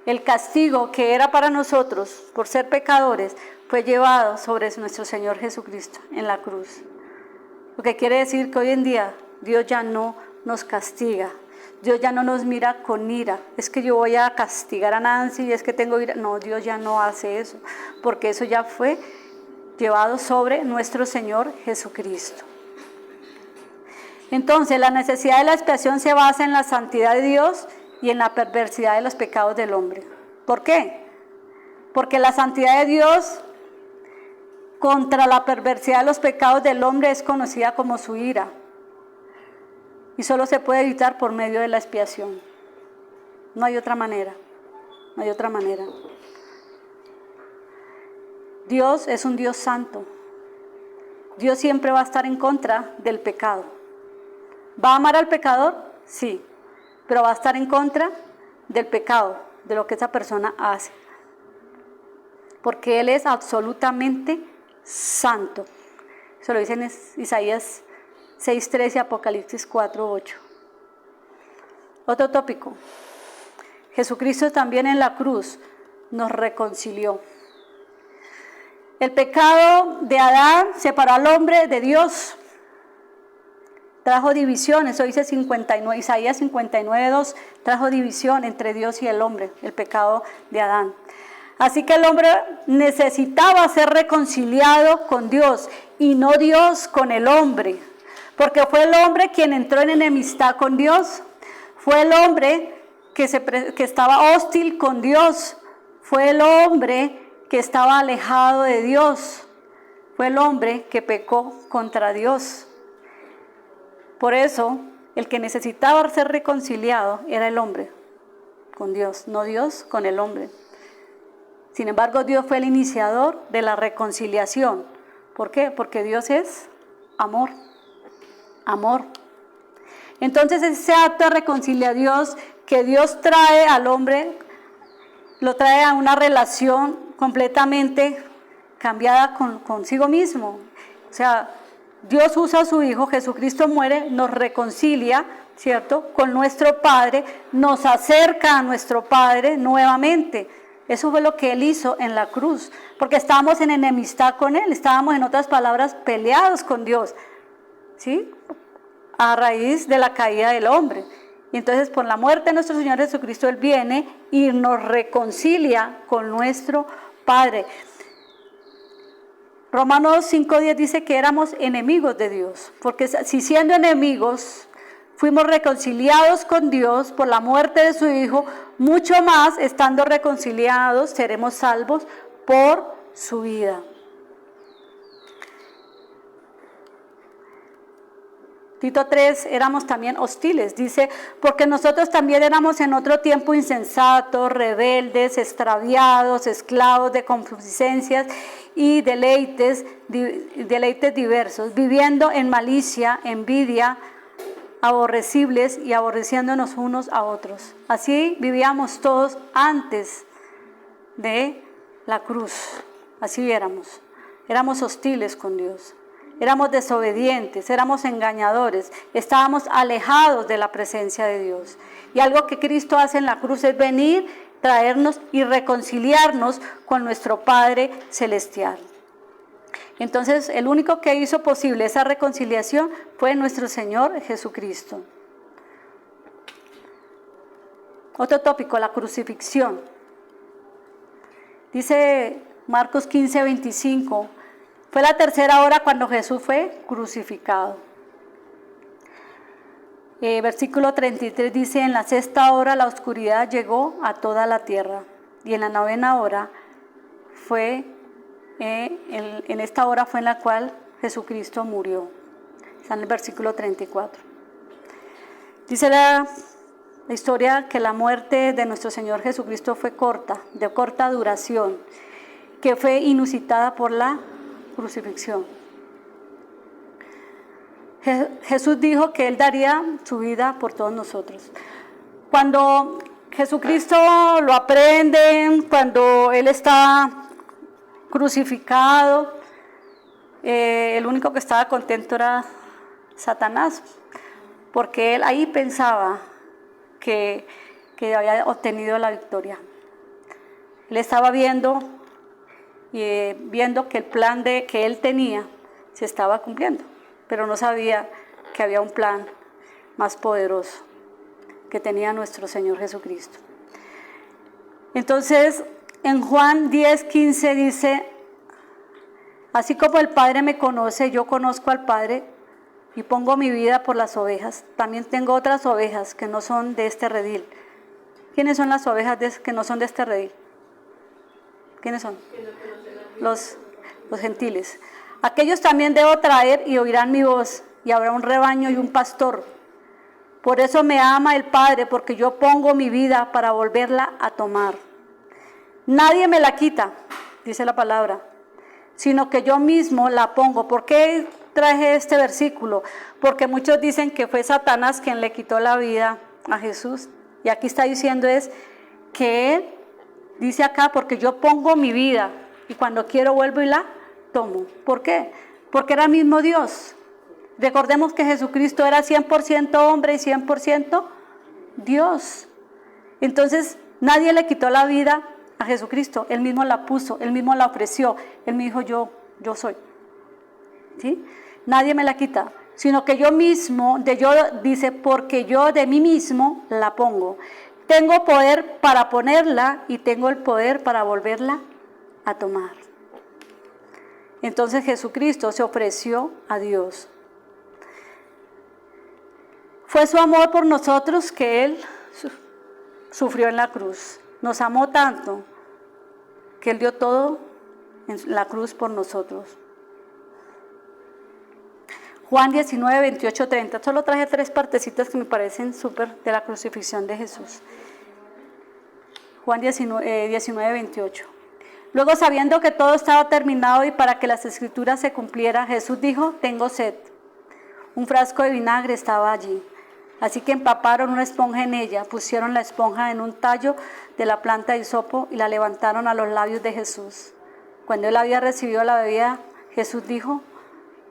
El castigo que era para nosotros por ser pecadores fue llevado sobre nuestro Señor Jesucristo en la cruz. Lo que quiere decir que hoy en día Dios ya no nos castiga. Dios ya no nos mira con ira. Es que yo voy a castigar a Nancy y es que tengo ira. No, Dios ya no hace eso, porque eso ya fue llevado sobre nuestro Señor Jesucristo. Entonces, la necesidad de la expiación se basa en la santidad de Dios y en la perversidad de los pecados del hombre. ¿Por qué? Porque la santidad de Dios contra la perversidad de los pecados del hombre es conocida como su ira. Y solo se puede evitar por medio de la expiación. No hay otra manera. No hay otra manera. Dios es un Dios santo. Dios siempre va a estar en contra del pecado. ¿Va a amar al pecador? Sí. Pero va a estar en contra del pecado, de lo que esa persona hace. Porque Él es absolutamente santo. Eso lo dice en Isaías 6:13, Apocalipsis 4:8. Otro tópico. Jesucristo también en la cruz nos reconcilió. El pecado de Adán separó al hombre de Dios. Trajo división, eso dice Isaías 59:2, trajo división entre Dios y el hombre, el pecado de Adán. Así que el hombre necesitaba ser reconciliado con Dios y no Dios con el hombre, porque fue el hombre quien entró en enemistad con Dios, fue el hombre que estaba hostil con Dios, fue el hombre que estaba alejado de Dios, fue el hombre que pecó contra Dios. Por eso, el que necesitaba ser reconciliado era el hombre con Dios, no Dios con el hombre. Sin embargo, Dios fue el iniciador de la reconciliación. ¿Por qué? Porque Dios es amor. Amor. Entonces, ese acto de reconciliación que Dios trae al hombre, lo trae a una relación completamente cambiada consigo mismo. O sea, Dios usa a su Hijo, Jesucristo muere, nos reconcilia, ¿cierto?, con nuestro Padre, nos acerca a nuestro Padre nuevamente. Eso fue lo que Él hizo en la cruz, porque estábamos en enemistad con Él, estábamos, en otras palabras, peleados con Dios, ¿sí?, a raíz de la caída del hombre. Y entonces, por la muerte de nuestro Señor Jesucristo, Él viene y nos reconcilia con nuestro Padre. Romanos 5:10 dice que éramos enemigos de Dios, porque si siendo enemigos fuimos reconciliados con Dios por la muerte de su Hijo, mucho más, estando reconciliados, seremos salvos por su vida. Tito 3, éramos también hostiles, dice, porque nosotros también éramos en otro tiempo insensatos, rebeldes, extraviados, esclavos de concupiscencias y deleites diversos, viviendo en malicia, envidia, aborrecibles y aborreciéndonos unos a otros. Así vivíamos todos antes de la cruz, así éramos hostiles con Dios. Éramos desobedientes, éramos engañadores, estábamos alejados de la presencia de Dios. Y algo que Cristo hace en la cruz es venir, traernos y reconciliarnos con nuestro Padre Celestial. Entonces, el único que hizo posible esa reconciliación fue nuestro Señor Jesucristo. Otro tópico, la crucifixión. Dice Marcos 15:25. Fue la tercera hora cuando Jesús fue crucificado. Versículo 33 dice, en la sexta hora la oscuridad llegó a toda la tierra. Y en la novena hora en esta hora fue en la cual Jesucristo murió. Está en el versículo 34. Dice la historia que la muerte de nuestro Señor Jesucristo fue de corta duración, que fue inusitada por la crucifixión. Jesús dijo que Él daría su vida por todos nosotros. Cuando Jesucristo lo aprenden, cuando Él está crucificado, el único que estaba contento era Satanás, porque él ahí pensaba que había obtenido la victoria. Él estaba viendo que el plan que él tenía se estaba cumpliendo, pero no sabía que había un plan más poderoso que tenía nuestro Señor Jesucristo. Entonces, en Juan 10:15 dice, así como el Padre me conoce, yo conozco al Padre y pongo mi vida por las ovejas. También tengo otras ovejas que no son de este redil. ¿Quiénes son las ovejas que no son de este redil? ¿Quiénes son? Los gentiles. Aquellos también debo traer y oirán mi voz, y habrá un rebaño y un pastor. Por eso me ama el Padre, porque yo pongo mi vida para volverla a tomar. Nadie me la quita, dice la palabra, sino que yo mismo la pongo. ¿Por qué traje este versículo? Porque muchos dicen que fue Satanás quien le quitó la vida a Jesús. Y aquí está diciendo es que Él dice acá, porque yo pongo mi vida y cuando quiero vuelvo y la tomo. ¿Por qué? Porque era el mismo Dios. Recordemos que Jesucristo era 100% hombre y 100% Dios. Entonces nadie le quitó la vida a Jesucristo, Él mismo la puso, Él mismo la ofreció, Él me dijo yo soy. ¿Sí? Nadie me la quita, sino que yo mismo, dice, porque yo de mí mismo la pongo. Tengo poder para ponerla y tengo el poder para volverla a tomar. Entonces Jesucristo se ofreció a Dios. Fue su amor por nosotros que Él sufrió en la cruz. Nos amó tanto que Él dio todo en la cruz por nosotros. Juan 19, 28, 30. Solo traje 3 partecitas que me parecen súper de la crucifixión de Jesús. Juan 19, 28. Luego, sabiendo que todo estaba terminado y para que las escrituras se cumplieran, Jesús dijo: tengo sed. Un frasco de vinagre estaba allí. Así que empaparon una esponja en ella, pusieron la esponja en un tallo de la planta de hisopo y la levantaron a los labios de Jesús. Cuando él había recibido la bebida, Jesús dijo: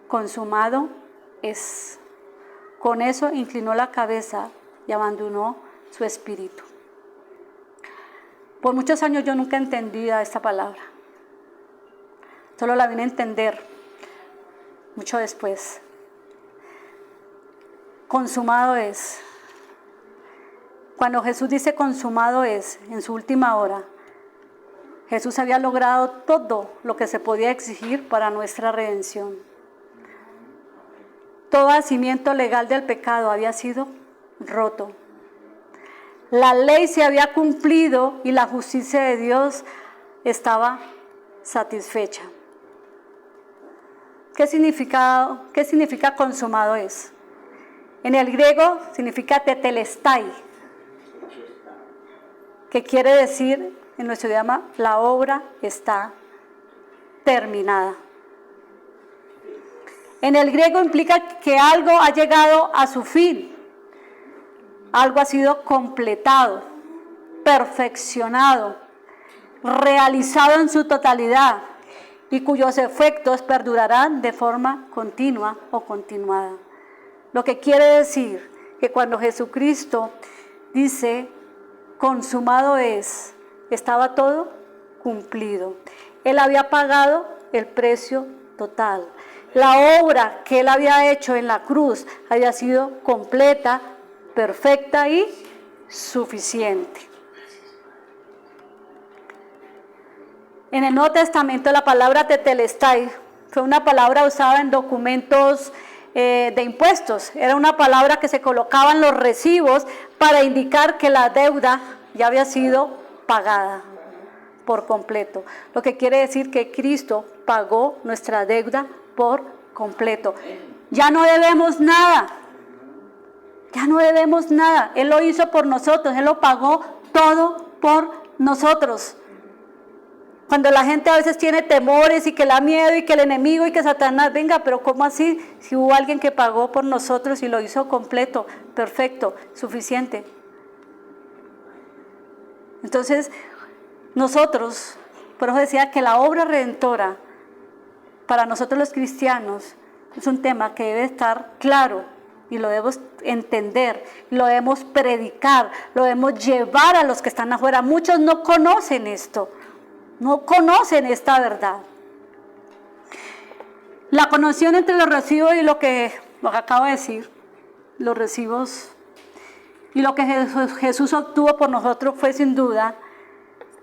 consumado es. Con eso inclinó la cabeza y abandonó su espíritu. Por muchos años yo nunca entendía esta palabra. Solo la vine a entender mucho después. Consumado es. Cuando Jesús dice consumado es, en su última hora, Jesús había logrado todo lo que se podía exigir para nuestra redención. Todo nacimiento legal del pecado había sido roto. La ley se había cumplido y la justicia de Dios estaba satisfecha. ¿Qué significa consumado es? En el griego significa tetelestai, que quiere decir en nuestro idioma: la obra está terminada. En el griego implica que algo ha llegado a su fin. Algo ha sido completado, perfeccionado, realizado en su totalidad y cuyos efectos perdurarán de forma continua o continuada. Lo que quiere decir que cuando Jesucristo dice consumado es, estaba todo cumplido. Él había pagado el precio total. La obra que Él había hecho en la cruz había sido completa, perfecta y suficiente. En el Nuevo Testamento la palabra tetelestai fue una palabra usada en documentos de impuestos. Era una palabra que se colocaba en los recibos para indicar que la deuda ya había sido pagada por completo. Lo que quiere decir que Cristo pagó nuestra deuda por completo. Ya no debemos nada. Ya no debemos nada. Él lo hizo por nosotros. Él lo pagó todo por nosotros. Cuando la gente a veces tiene temores y que le da miedo y que el enemigo y que Satanás, venga, pero ¿cómo así? Si hubo alguien que pagó por nosotros y lo hizo completo, perfecto, suficiente. Entonces, nosotros, por eso decía que la obra redentora para nosotros los cristianos es un tema que debe estar claro. Y lo debemos entender, lo debemos predicar, lo debemos llevar a los que están afuera. Muchos no conocen esto, no conocen esta verdad. La conexión entre los recibos y lo que acabo de decir, los recibos y lo que Jesús obtuvo por nosotros fue sin duda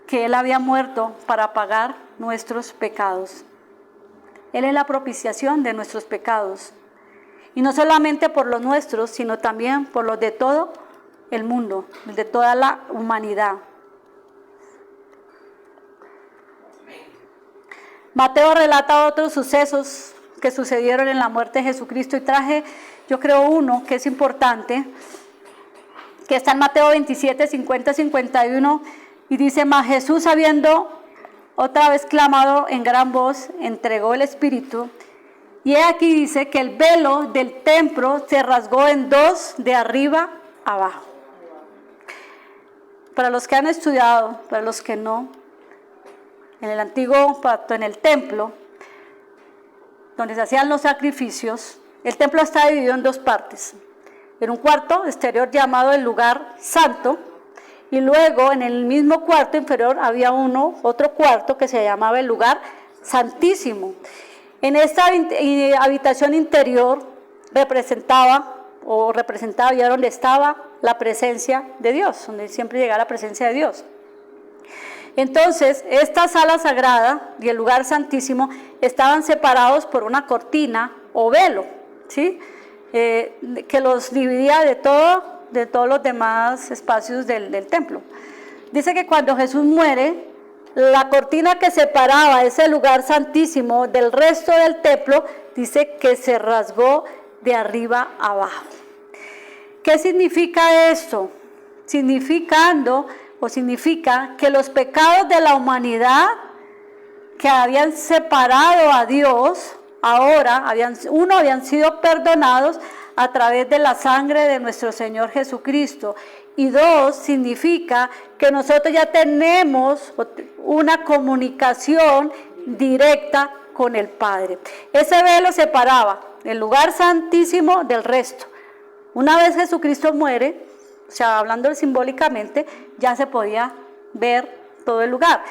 que Él había muerto para pagar nuestros pecados. Él es la propiciación de nuestros pecados. Y no solamente por los nuestros, sino también por los de todo el mundo, de toda la humanidad. Mateo relata otros sucesos que sucedieron en la muerte de Jesucristo y traje, yo creo, uno que es importante, que está en Mateo 27, 50, 51, y dice: mas Jesús, habiendo otra vez clamado en gran voz, entregó el Espíritu. Y aquí dice que el velo del templo se rasgó en dos, de arriba abajo. Para los que han estudiado, para los que no, en el antiguo pacto, en el templo, donde se hacían los sacrificios, el templo está dividido en 2 partes. En un cuarto exterior llamado el lugar santo, y luego en el mismo cuarto inferior había otro cuarto que se llamaba el lugar santísimo. En esta habitación interior representaba ya donde estaba la presencia de Dios, donde siempre llegaba la presencia de Dios. Entonces, esta sala sagrada y el lugar santísimo estaban separados por una cortina o velo, ¿sí? que los dividía de todos los demás espacios del templo. Dice que cuando Jesús muere, la cortina que separaba ese lugar santísimo del resto del templo, dice que se rasgó de arriba abajo. ¿Qué significa esto? Significa que los pecados de la humanidad que habían separado a Dios, ahora habían sido perdonados a través de la sangre de nuestro Señor Jesucristo. Y dos, significa que nosotros ya tenemos una comunicación directa con el Padre. Ese velo separaba el lugar santísimo del resto. Una vez Jesucristo muere, o sea, hablando simbólicamente, ya se podía ver todo el lugar.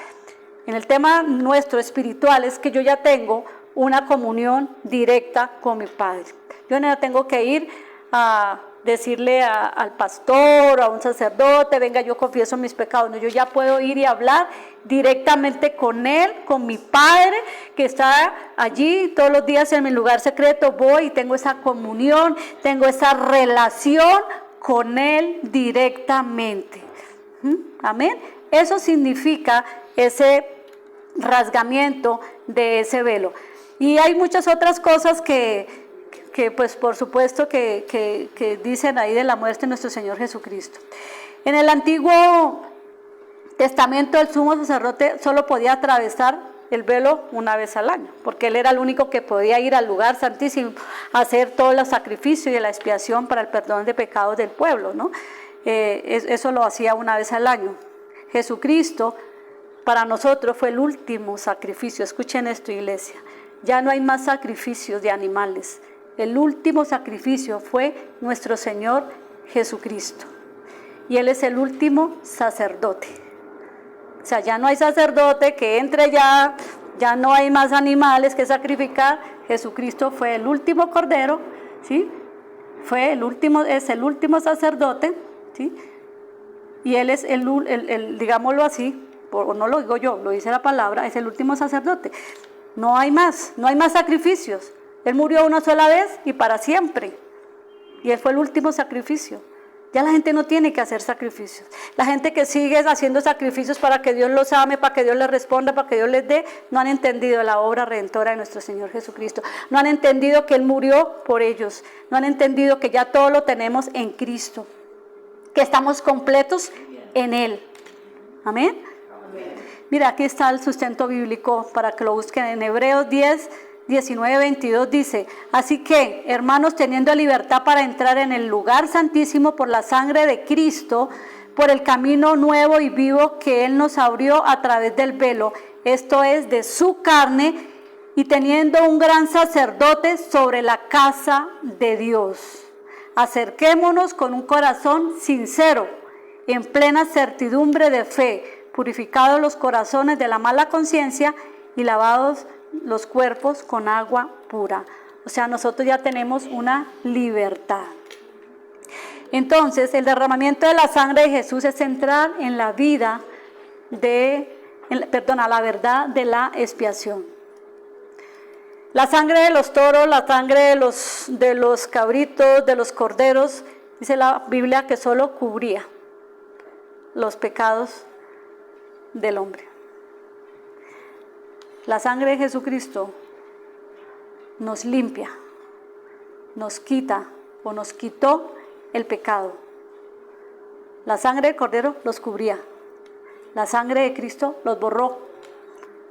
En el tema nuestro espiritual es que yo ya tengo una comunión directa con mi Padre. Yo no tengo que ir a decirle al pastor, a un sacerdote, venga, yo confieso mis pecados. No, yo ya puedo ir y hablar directamente con Él, con mi Padre, que está allí todos los días en mi lugar secreto. Voy y tengo esa comunión, tengo esa relación con Él directamente. Amén. Eso significa ese rasgamiento de ese velo. Y hay muchas otras cosas que pues por supuesto que dicen ahí de la muerte de nuestro Señor Jesucristo. En el Antiguo Testamento el sumo sacerdote solo podía atravesar el velo una vez al año, porque él era el único que podía ir al lugar santísimo a hacer todos los sacrificios y la expiación para el perdón de pecados del pueblo, ¿no? Eso lo hacía una vez al año. Jesucristo para nosotros fue el último sacrificio. Escuchen esto, iglesia. Ya no hay más sacrificios de animales. El último sacrificio fue nuestro Señor Jesucristo. Y Él es el último sacerdote. O sea, ya no hay sacerdote que entre ya no hay más animales que sacrificar. Jesucristo fue el último cordero, ¿sí? Es el último sacerdote, ¿sí? Y Él es digámoslo así, o no lo digo yo, lo dice la palabra, es el último sacerdote. No hay más sacrificios. Él murió una sola vez y para siempre. Y Él fue el último sacrificio. Ya la gente no tiene que hacer sacrificios. La gente que sigue haciendo sacrificios para que Dios los ame, para que Dios les responda, para que Dios les dé, no han entendido la obra redentora de nuestro Señor Jesucristo. No han entendido que Él murió por ellos. No han entendido que ya todo lo tenemos en Cristo. Que estamos completos en Él. Amén. Mira, aquí está el sustento bíblico para que lo busquen en Hebreos 10, 19, 22 dice: así que, hermanos, teniendo libertad para entrar en el lugar santísimo por la sangre de Cristo, por el camino nuevo y vivo que Él nos abrió a través del velo, esto es, de su carne, y teniendo un gran sacerdote sobre la casa de Dios. Acerquémonos con un corazón sincero, en plena certidumbre de fe, purificados los corazones de la mala conciencia y lavados los cuerpos con agua pura. O sea, nosotros ya tenemos una libertad. Entonces, el derramamiento de la sangre de Jesús es entrar en la vida la verdad de la expiación. La sangre de los toros, la sangre de los cabritos, de los corderos, dice la Biblia que solo cubría los pecados del hombre. La sangre de Jesucristo nos limpia, nos quita o nos quitó el pecado. La sangre del Cordero los cubría. La sangre de Cristo los borró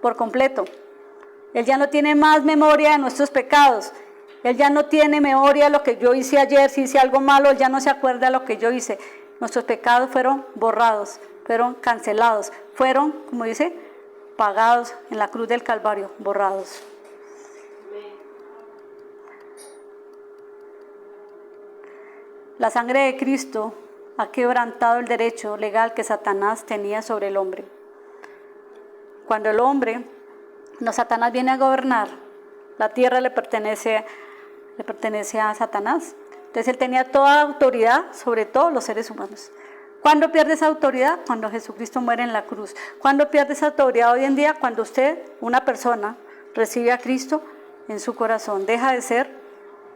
por completo. Él ya no tiene más memoria de nuestros pecados. Él ya no tiene memoria de lo que yo hice ayer. Si hice algo malo, Él ya no se acuerda de lo que yo hice. Nuestros pecados fueron borrados, fueron cancelados, fueron, como dice, pagados en la cruz del Calvario, borrados. La sangre de Cristo ha quebrantado el derecho legal que Satanás tenía sobre el hombre. Cuando Satanás viene a gobernar, la tierra le pertenece a Satanás. Entonces él tenía toda autoridad sobre todos los seres humanos. ¿Cuándo pierde esa autoridad? Cuando Jesucristo muere en la cruz. ¿Cuándo pierde esa autoridad hoy en día? Cuando usted, una persona, recibe a Cristo en su corazón. Deja de ser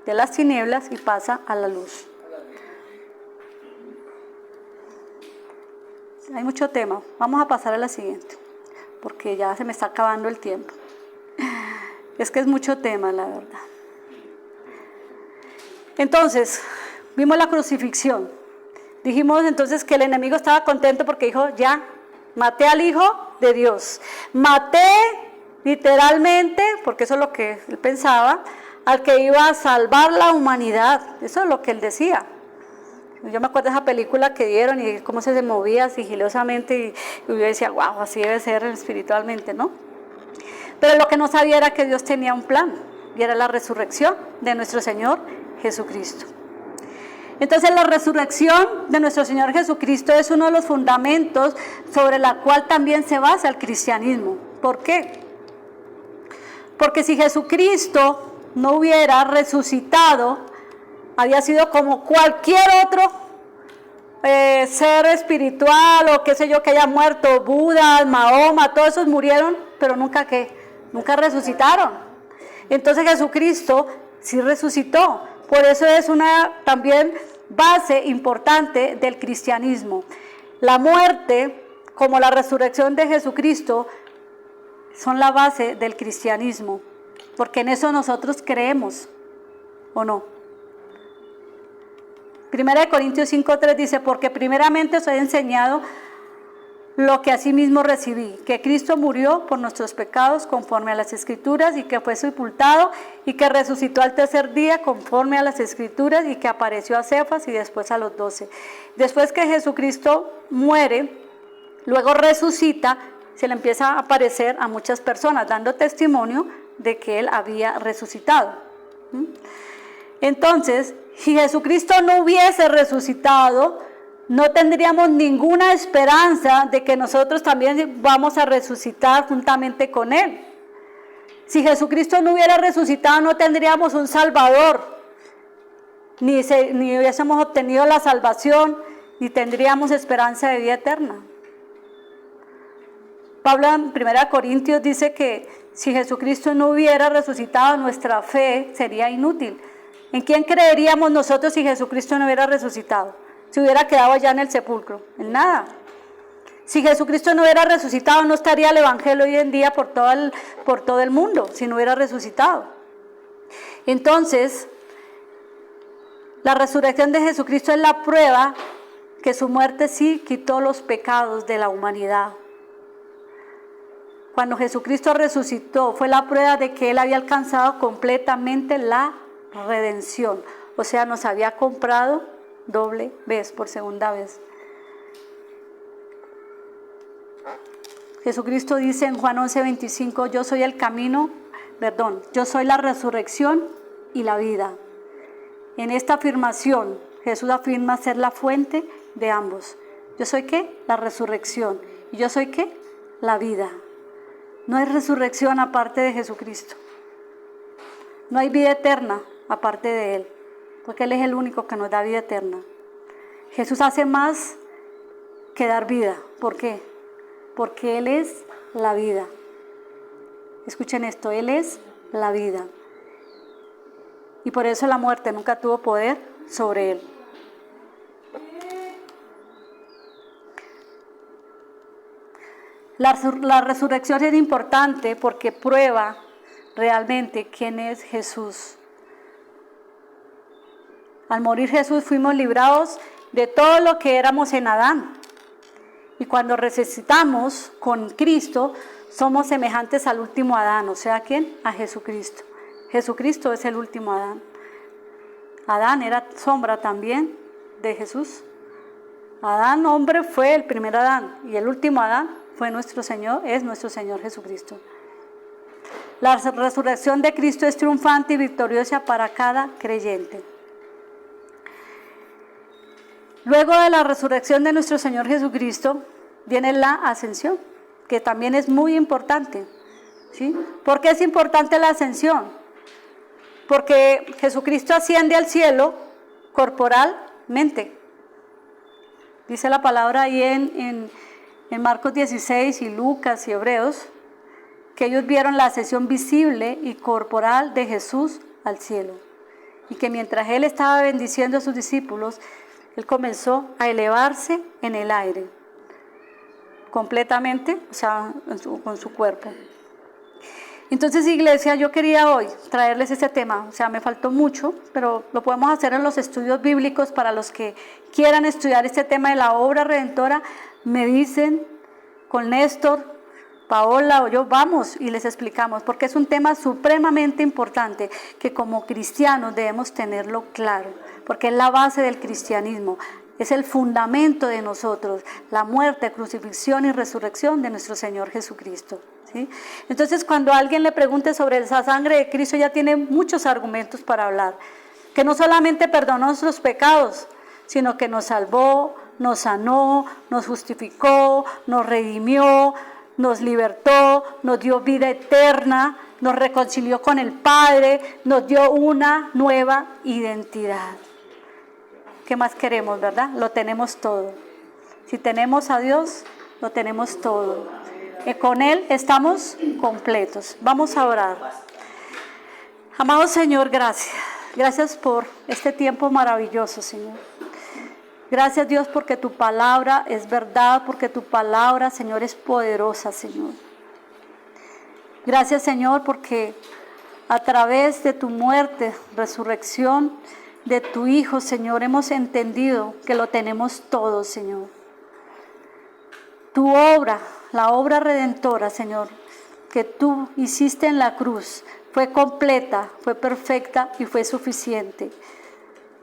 de las tinieblas y pasa a la luz. Hay mucho tema. Vamos a pasar a la siguiente, porque ya se me está acabando el tiempo. Es que es mucho tema, la verdad. Entonces, vimos la crucifixión. Dijimos entonces que el enemigo estaba contento porque dijo, ya, maté al Hijo de Dios. Maté literalmente, porque eso es lo que él pensaba, al que iba a salvar la humanidad. Eso es lo que él decía. Yo me acuerdo de esa película que dieron y cómo se movía sigilosamente y yo decía, wow, así debe ser espiritualmente, ¿no? Pero lo que no sabía era que Dios tenía un plan y era la resurrección de nuestro Señor Jesucristo. Entonces la resurrección de nuestro Señor Jesucristo es uno de los fundamentos sobre la cual también se basa el cristianismo. ¿Por qué? Porque si Jesucristo no hubiera resucitado, había sido como cualquier otro ser espiritual o qué sé yo que haya muerto, Buda, Mahoma, todos esos murieron, pero nunca resucitaron. Entonces Jesucristo sí resucitó. Por eso es una también base importante del cristianismo. La muerte, como la resurrección de Jesucristo, son la base del cristianismo, porque en eso nosotros creemos, ¿o no? 1 Corintios 5:3 dice, porque primeramente os he enseñado lo que asimismo recibí, que Cristo murió por nuestros pecados conforme a las Escrituras y que fue sepultado y que resucitó al tercer día conforme a las Escrituras y que apareció a Cefas y después a los 12. Después que Jesucristo muere, luego resucita, se le empieza a aparecer a muchas personas dando testimonio de que Él había resucitado. Entonces, si Jesucristo no hubiese resucitado, no tendríamos ninguna esperanza de que nosotros también vamos a resucitar juntamente con Él. Si Jesucristo no hubiera resucitado, no tendríamos un Salvador, ni hubiésemos obtenido la salvación, ni tendríamos esperanza de vida eterna. Pablo en 1 Corintios dice que si Jesucristo no hubiera resucitado, nuestra fe sería inútil. ¿En quién creeríamos nosotros si Jesucristo no hubiera resucitado? Si hubiera quedado allá en el sepulcro, en nada. Si Jesucristo no hubiera resucitado, no estaría el Evangelio hoy en día por todo el mundo, si no hubiera resucitado. Entonces, la resurrección de Jesucristo es la prueba que su muerte sí quitó los pecados de la humanidad. Cuando Jesucristo resucitó, fue la prueba de que Él había alcanzado completamente la redención. O sea, nos había comprado doble vez, por segunda vez. Jesucristo dice en Juan 11:25, yo soy la resurrección y la vida. En esta afirmación, Jesús afirma ser la fuente de ambos. Yo soy ¿qué? La resurrección. Y yo soy ¿qué? La vida. No hay resurrección aparte de Jesucristo. No hay vida eterna aparte de Él, porque Él es el único que nos da vida eterna. Jesús hace más que dar vida. ¿Por qué? Porque Él es la vida. Escuchen esto, Él es la vida. Y por eso la muerte nunca tuvo poder sobre Él. La resurrección es importante porque prueba realmente quién es Jesús. Al morir Jesús fuimos librados de todo lo que éramos en Adán. Y cuando resucitamos con Cristo, somos semejantes al último Adán. O sea, ¿quién? A Jesucristo. Jesucristo es el último Adán. Adán era sombra también de Jesús. Adán, hombre, fue el primer Adán. Y el último Adán fue nuestro Señor, es nuestro Señor Jesucristo. La resurrección de Cristo es triunfante y victoriosa para cada creyente. Luego de la resurrección de nuestro Señor Jesucristo, viene la ascensión, que también es muy importante. ¿Sí? ¿Por qué es importante la ascensión? Porque Jesucristo asciende al cielo corporalmente. Dice la palabra ahí en Marcos 16 y Lucas y Hebreos, que ellos vieron la ascensión visible y corporal de Jesús al cielo. y que mientras Él estaba bendiciendo a sus discípulos, Él comenzó a elevarse en el aire, completamente, o sea, con su cuerpo. Entonces, iglesia, yo quería hoy traerles ese tema, o sea, me faltó mucho, pero lo podemos hacer en los estudios bíblicos. Para los que quieran estudiar este tema de la obra redentora, me dicen con Néstor, Paola o yo, vamos y les explicamos, porque es un tema supremamente importante que como cristianos debemos tenerlo claro, porque es la base del cristianismo, es el fundamento de nosotros, la muerte, crucifixión y resurrección de nuestro Señor Jesucristo, ¿sí? Entonces, cuando alguien le pregunte sobre esa sangre de Cristo, ya tiene muchos argumentos para hablar, que no solamente perdonó nuestros pecados, sino que nos salvó, nos sanó, nos justificó, nos redimió, nos libertó, nos dio vida eterna, nos reconcilió con el Padre, nos dio una nueva identidad. ¿Qué más queremos, verdad? Lo tenemos todo. Si tenemos a Dios, lo tenemos todo. Con Él estamos completos. Vamos a orar. Amado Señor, gracias. Gracias por este tiempo maravilloso, Señor. Gracias, Dios, porque tu palabra es verdad, porque tu palabra, Señor, es poderosa, Señor. Gracias, Señor, porque a través de tu muerte, resurrección de tu Hijo, Señor, hemos entendido que lo tenemos todo, Señor. Tu obra, la obra redentora, Señor, que tú hiciste en la cruz, fue completa, fue perfecta y fue suficiente.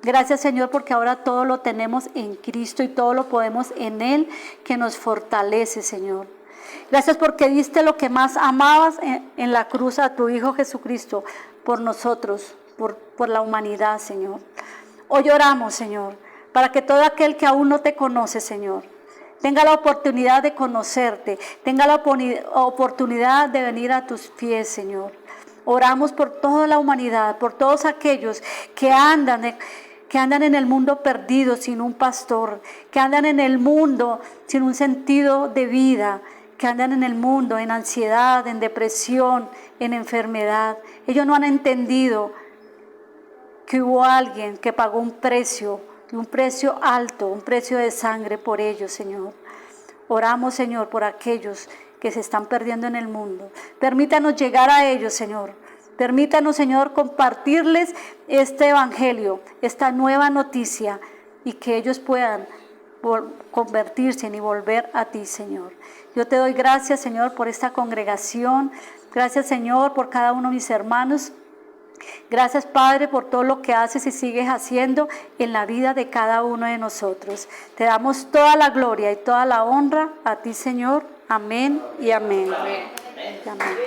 Gracias, Señor, porque ahora todo lo tenemos en Cristo y todo lo podemos en Él, que nos fortalece, Señor. Gracias porque diste lo que más amabas en la cruz a tu Hijo Jesucristo por nosotros, por la humanidad, Señor. Hoy oramos, Señor, para que todo aquel que aún no te conoce, Señor, tenga la oportunidad de conocerte, tenga la oportunidad de venir a tus pies, Señor. Oramos por toda la humanidad, por todos aquellos que andan en el mundo perdido sin un pastor, que andan en el mundo sin un sentido de vida, que andan en el mundo en ansiedad, en depresión, en enfermedad. Ellos no han entendido que hubo alguien que pagó un precio alto, un precio de sangre por ellos, Señor. Oramos, Señor, por aquellos que se están perdiendo en el mundo. Permítanos llegar a ellos, Señor. Permítanos, Señor, compartirles este evangelio, esta nueva noticia, y que ellos puedan convertirse y volver a ti, Señor. Yo te doy gracias, Señor, por esta congregación. Gracias, Señor, por cada uno de mis hermanos. Gracias, Padre, por todo lo que haces y sigues haciendo en la vida de cada uno de nosotros. Te damos toda la gloria y toda la honra a ti, Señor. Amén y amén. Amén. Amén.